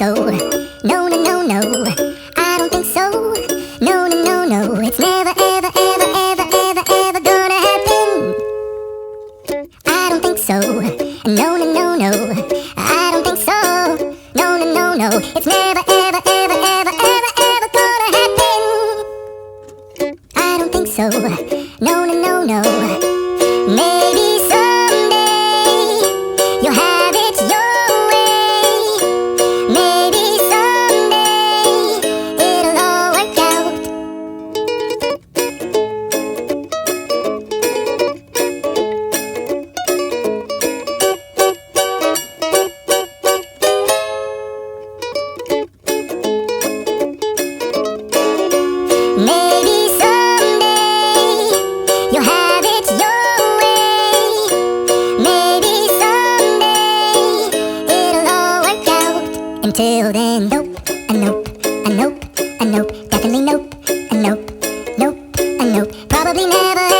so. No, no, no, no, I don't think so. No, no, no, no, it's never, ever, ever, ever, ever, ever gonna happen. I don't think so. No, no, no, no, I don't think so. No, no, no, no, it's never, ever, ever, ever, ever, ever gonna happen. I don't think so. No, no, no, no. Maybe someday you'll have it your way. Maybe someday it'll all work out. Maybe someday you'll have it your way. Maybe someday it'll all work out. Until then, nope, a nope, a nope, a nope, definitely nope, a nope, nope, a nope, probably never.